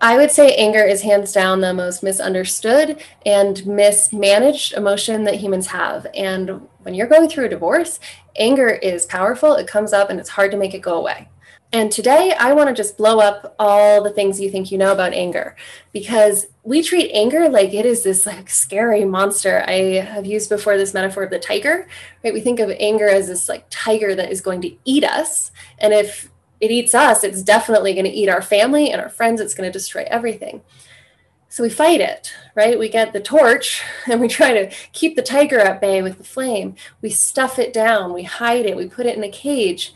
I would say anger is hands down the most misunderstood and mismanaged emotion that humans have. And when you're going through a divorce, anger is powerful. It comes up and it's hard to make it go away. And today I want to just blow up all the things you think you know about anger, because we treat anger like it is this like scary monster. I have used before this metaphor of the tiger, right? We think of anger as this like tiger that is going to eat us. And if it eats us, it's definitely going to eat our family and our friends. It's going to destroy everything. So we fight it, right? We get the torch and we try to keep the tiger at bay with the flame. We stuff it down, we hide it, we put it in a cage.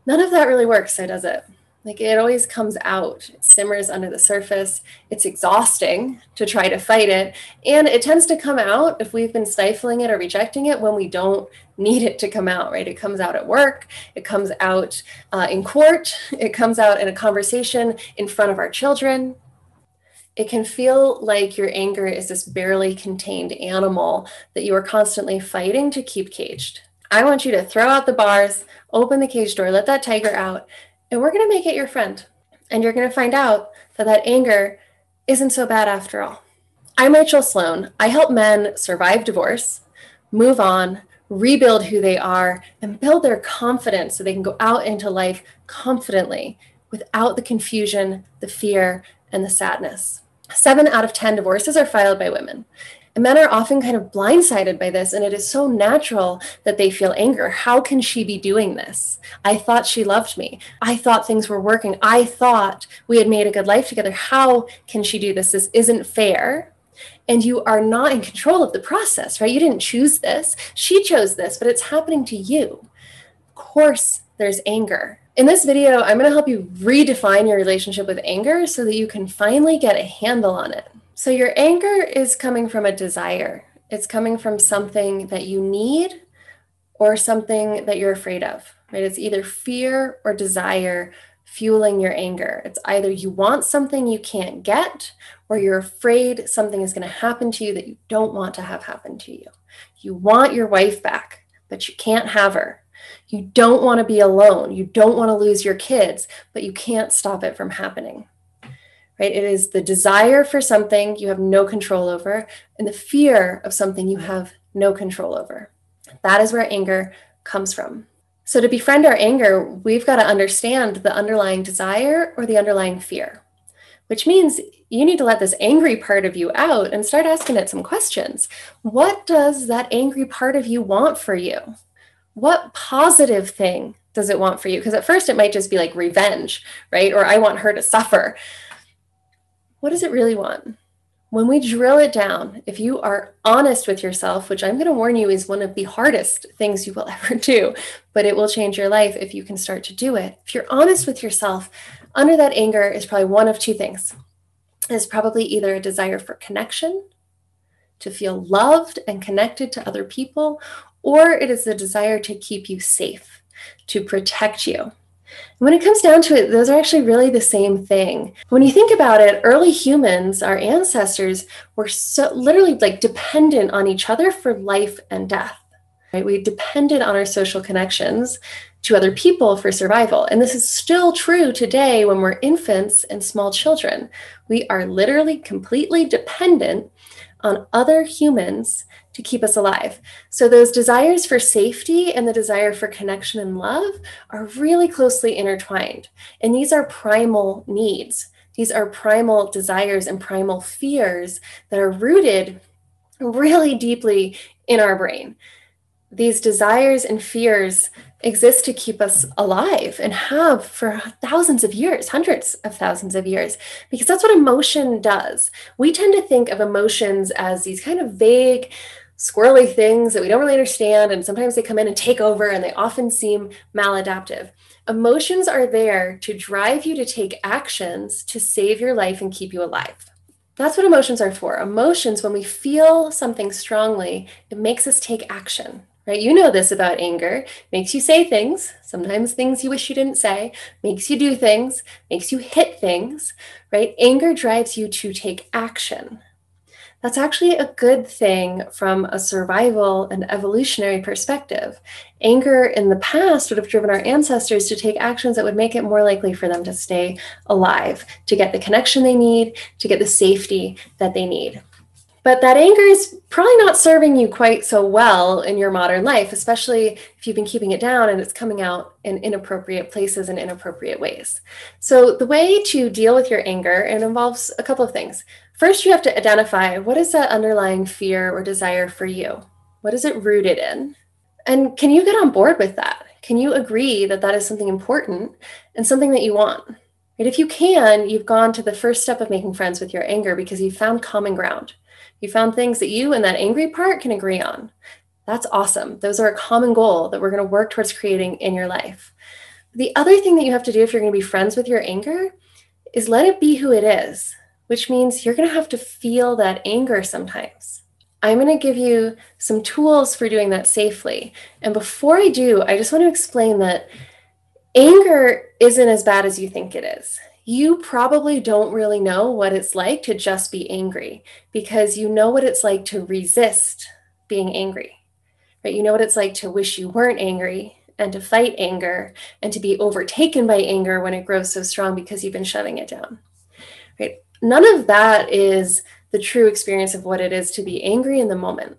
None of that really works, so does it? Like it always comes out, it simmers under the surface. It's exhausting to try to fight it. And it tends to come out if we've been stifling it or rejecting it when we don't need it to come out, right? It comes out at work, it comes out in court, it comes out in a conversation in front of our children. It can feel like your anger is this barely contained animal that you are constantly fighting to keep caged. I want you to throw out the bars, open the cage door, let that tiger out, and we're going to make it your friend. And you're going to find out that that anger isn't so bad after all. I'm Rachael Sloan. I help men survive divorce, move on, rebuild who they are, and build their confidence so they can go out into life confidently without the confusion, the fear, and the sadness. 7 out of 10 divorces are filed by women. And men are often kind of blindsided by this, and it is so natural that they feel anger. How can she be doing this? I thought she loved me. I thought things were working. I thought we had made a good life together. How can she do this? This isn't fair. And you are not in control of the process, right? You didn't choose this. She chose this, but it's happening to you. Of course, there's anger. In this video, I'm going to help you redefine your relationship with anger so that you can finally get a handle on it. So your anger is coming from a desire. It's coming from something that you need or something that you're afraid of, right? It's either fear or desire fueling your anger. It's either you want something you can't get, or you're afraid something is going to happen to you that you don't want to have happen to you. You want your wife back, but you can't have her. You don't want to be alone. You don't want to lose your kids, but you can't stop it from happening. Right? It is the desire for something you have no control over and the fear of something you have no control over. That is where anger comes from. So to befriend our anger, we've got to understand the underlying desire or the underlying fear, which means you need to let this angry part of you out and start asking it some questions. What does that angry part of you want for you? What positive thing does it want for you? Because at first it might just be like revenge, right? Or I want her to suffer. What does it really want? When we drill it down, if you are honest with yourself, which I'm going to warn you is one of the hardest things you will ever do, but it will change your life if you can start to do it. If you're honest with yourself, under that anger is probably one of two things. It's probably either a desire for connection, to feel loved and connected to other people, or it is a desire to keep you safe, to protect you. When it comes down to it, those are actually really the same thing. When you think about it, early humans, our ancestors, were so literally like dependent on each other for life and death. Right? We depended on our social connections to other people for survival. And this is still true today when we're infants and small children. We are literally completely dependent on other humans to keep us alive. So those desires for safety and the desire for connection and love are really closely intertwined. And these are primal needs. These are primal desires and primal fears that are rooted really deeply in our brain. These desires and fears exist to keep us alive and have for thousands of years, hundreds of thousands of years, because that's what emotion does. We tend to think of emotions as these kind of vague, squirrely things that we don't really understand, and sometimes they come in and take over, and they often seem maladaptive. Emotions are there to drive you to take actions to save your life and keep you alive. That's what emotions are for. Emotions, when we feel something strongly, it makes us take action. Right? You know this about anger. Makes you say things, sometimes things you wish you didn't say, makes you do things, makes you hit things, right? Anger drives you to take action. That's actually a good thing from a survival and evolutionary perspective. Anger in the past would have driven our ancestors to take actions that would make it more likely for them to stay alive, to get the connection they need, to get the safety that they need. But that anger is probably not serving you quite so well in your modern life, especially if you've been keeping it down and it's coming out in inappropriate places and inappropriate ways. So the way to deal with your anger, it involves a couple of things. First, you have to identify, what is that underlying fear or desire for you? What is it rooted in? And can you get on board with that? Can you agree that that is something important and something that you want? And if you can, you've gone to the first step of making friends with your anger because you've found common ground. You found things that you and that angry part can agree on. That's awesome. Those are a common goal that we're going to work towards creating in your life. The other thing that you have to do if you're going to be friends with your anger is let it be who it is, which means you're going to have to feel that anger sometimes. I'm going to give you some tools for doing that safely. And before I do, I just want to explain that anger isn't as bad as you think it is. You probably don't really know what it's like to just be angry because you know what it's like to resist being angry, right? You know what it's like to wish you weren't angry and to fight anger and to be overtaken by anger when it grows so strong because you've been shoving it down, right? None of that is the true experience of what it is to be angry in the moment.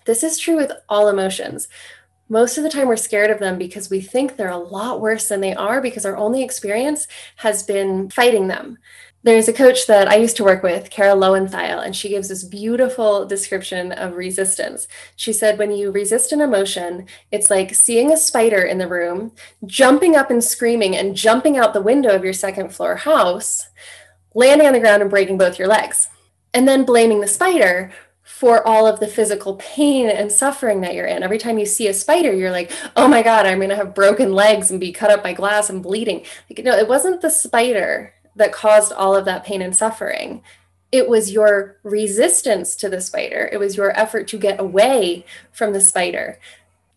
This is true with all emotions. Most of the time we're scared of them because we think they're a lot worse than they are because our only experience has been fighting them. There's a coach that I used to work with, Kara Lowenthal, and she gives this beautiful description of resistance. She said, when you resist an emotion, it's like seeing a spider in the room, jumping up and screaming and jumping out the window of your second floor house, landing on the ground and breaking both your legs, and then blaming the spider for all of the physical pain and suffering that you're in. Every time you see a spider, you're like, oh my God, I'm going to have broken legs and be cut up by glass and bleeding. Like, no, it wasn't the spider that caused all of that pain and suffering. It was your resistance to the spider. It was your effort to get away from the spider.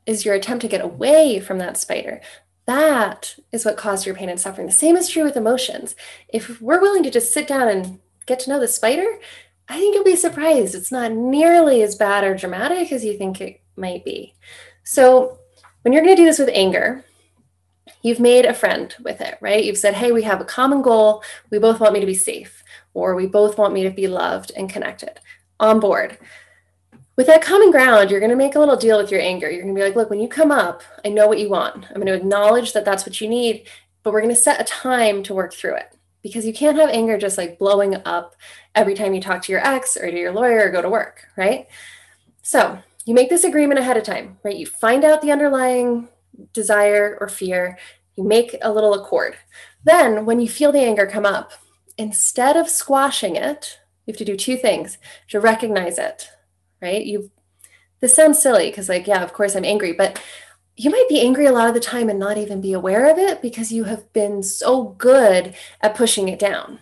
Is your attempt to get away from that spider. That is what caused your pain and suffering. The same is true with emotions. If we're willing to just sit down and get to know the spider, I think you'll be surprised. It's not nearly as bad or dramatic as you think it might be. So when you're going to do this with anger, you've made a friend with it, right? You've said, hey, we have a common goal. We both want me to be safe, or we both want me to be loved and connected. On board. With that common ground, you're going to make a little deal with your anger. You're going to be like, look, when you come up, I know what you want. I'm going to acknowledge that that's what you need, but we're going to set a time to work through it. Because you can't have anger just like blowing up every time you talk to your ex or to your lawyer or go to work, right? So you make this agreement ahead of time, right? You find out the underlying desire or fear, you make a little accord. Then when you feel the anger come up, instead of squashing it, you have to do two things to recognize it, right? This sounds silly because like, yeah, of course I'm angry, but you might be angry a lot of the time and not even be aware of it because you have been so good at pushing it down.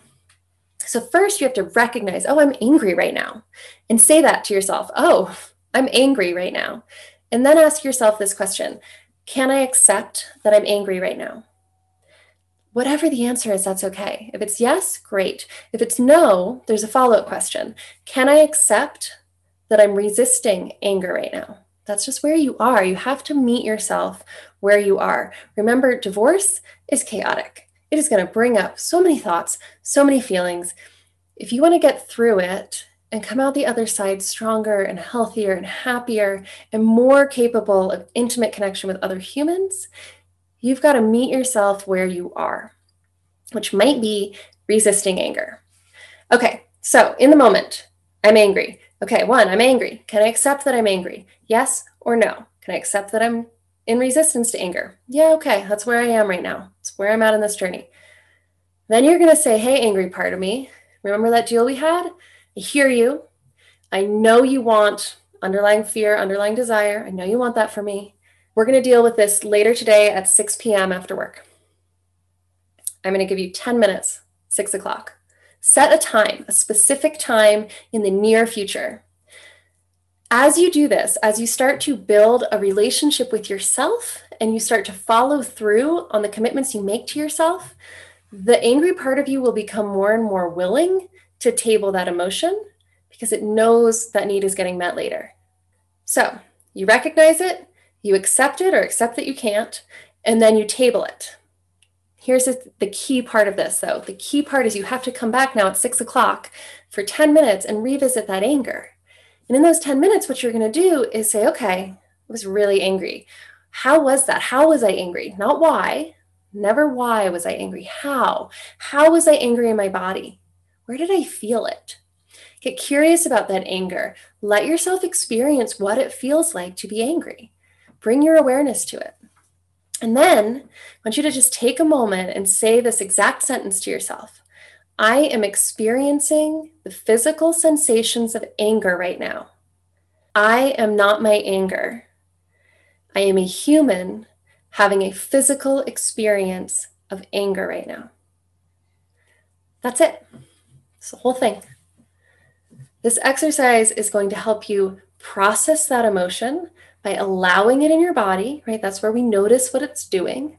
So first you have to recognize, oh, I'm angry right now. And say that to yourself, oh, I'm angry right now. And then ask yourself this question, can I accept that I'm angry right now? Whatever the answer is, that's okay. If it's yes, great. If it's no, there's a follow-up question. Can I accept that I'm resisting anger right now? That's just where you are. You have to meet yourself where you are. Remember, divorce is chaotic. It is going to bring up so many thoughts, so many feelings. If you want to get through it and come out the other side stronger and healthier and happier and more capable of intimate connection with other humans, you've got to meet yourself where you are, which might be resisting anger. Okay, so in the moment, I'm angry. Okay, one, I'm angry. Can I accept that I'm angry? Yes or no? Can I accept that I'm in resistance to anger? Yeah, okay, that's where I am right now. It's where I'm at in this journey. Then you're going to say, hey, angry part of me, remember that deal we had? I hear you. I know you want underlying fear, underlying desire. I know you want that for me. We're going to deal with this later today at 6 p.m. after work. I'm going to give you 10 minutes, 6 o'clock. Set a time, a specific time in the near future. As you do this, as you start to build a relationship with yourself and you start to follow through on the commitments you make to yourself, the angry part of you will become more and more willing to table that emotion because it knows that need is getting met later. So you recognize it, you accept it or accept that you can't, and then you table it. Here's the key part of this, though. The key part is you have to come back now at 6 o'clock for 10 minutes and revisit that anger. And in those 10 minutes, what you're going to do is say, okay, I was really angry. How was that? How was I angry? Not why. Never why was I angry. How? How was I angry in my body? Where did I feel it? Get curious about that anger. Let yourself experience what it feels like to be angry. Bring your awareness to it. And then I want you to just take a moment and say this exact sentence to yourself. I am experiencing the physical sensations of anger right now. I am not my anger. I am a human having a physical experience of anger right now. That's it. It's the whole thing. This exercise is going to help you process that emotion by allowing it in your body, right? That's where we notice what it's doing.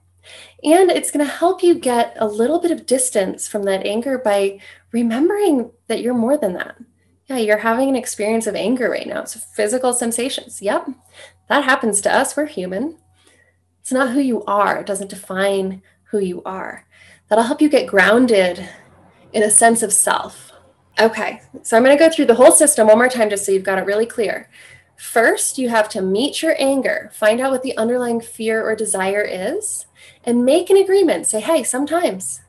And it's going to help you get a little bit of distance from that anger by remembering that you're more than that. Yeah, you're having an experience of anger right now. It's physical sensations. Yep, that happens to us. We're human. It's not who you are. It doesn't define who you are. That'll help you get grounded in a sense of self. Okay, so I'm going to go through the whole system one more time just so you've got it really clear. First, you have to meet your anger, find out what the underlying fear or desire is, and make an agreement. Say, hey, sometimes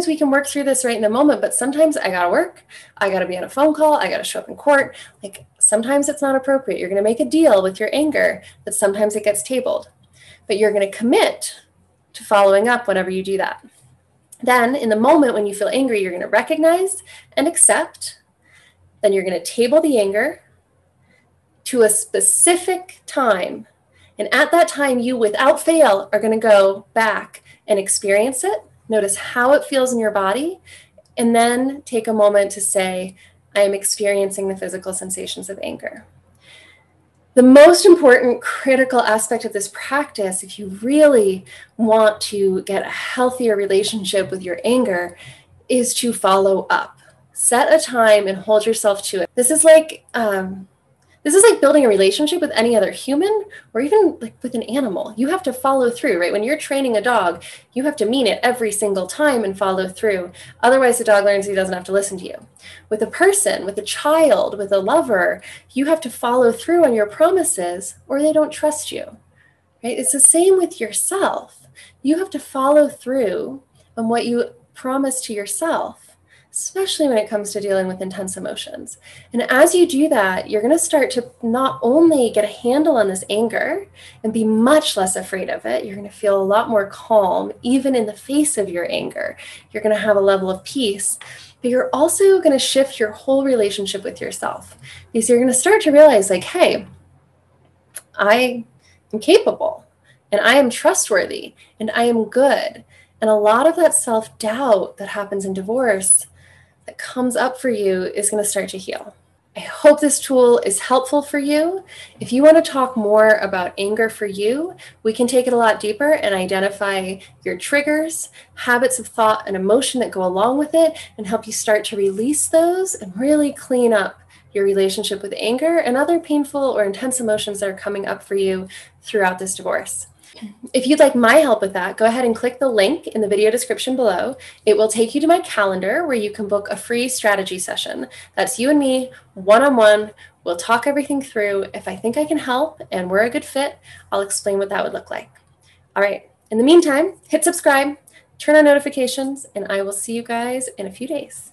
we can work through this right in the moment, but sometimes I got to work, I got to be on a phone call, I got to show up in court. Like sometimes it's not appropriate. You're going to make a deal with your anger that sometimes it gets tabled, but you're going to commit to following up whenever you do that. Then in the moment when you feel angry, you're going to recognize and accept. Then you're going to table the anger to a specific time. And at that time, you without fail are going to go back and experience it. Notice how it feels in your body. And then take a moment to say, I am experiencing the physical sensations of anger. The most important critical aspect of this practice, if you really want to get a healthier relationship with your anger, is to follow up. Set a time and hold yourself to it. This is like building a relationship with any other human or even like with an animal. You have to follow through, right? When you're training a dog, you have to mean it every single time and follow through. Otherwise, the dog learns he doesn't have to listen to you. With a person, with a child, with a lover, you have to follow through on your promises or they don't trust you, right? It's the same with yourself. You have to follow through on what you promise to yourself, especially when it comes to dealing with intense emotions. And as you do that, you're going to start to not only get a handle on this anger and be much less afraid of it, you're going to feel a lot more calm, even in the face of your anger. You're going to have a level of peace, but you're also going to shift your whole relationship with yourself. Because you're going to start to realize like, hey, I am capable and I am trustworthy and I am good. And a lot of that self-doubt that happens in divorce that comes up for you is going to start to heal. I hope this tool is helpful for you. If you want to talk more about anger for you, we can take it a lot deeper and identify your triggers, habits of thought and emotion that go along with it, and help you start to release those and really clean up your relationship with anger and other painful or intense emotions that are coming up for you throughout this divorce. If you'd like my help with that, go ahead and click the link in the video description below. It will take you to my calendar where you can book a free strategy session. That's you and me, one-on-one. We'll talk everything through. If I think I can help and we're a good fit, I'll explain what that would look like. All right. In the meantime, hit subscribe, turn on notifications, and I will see you guys in a few days.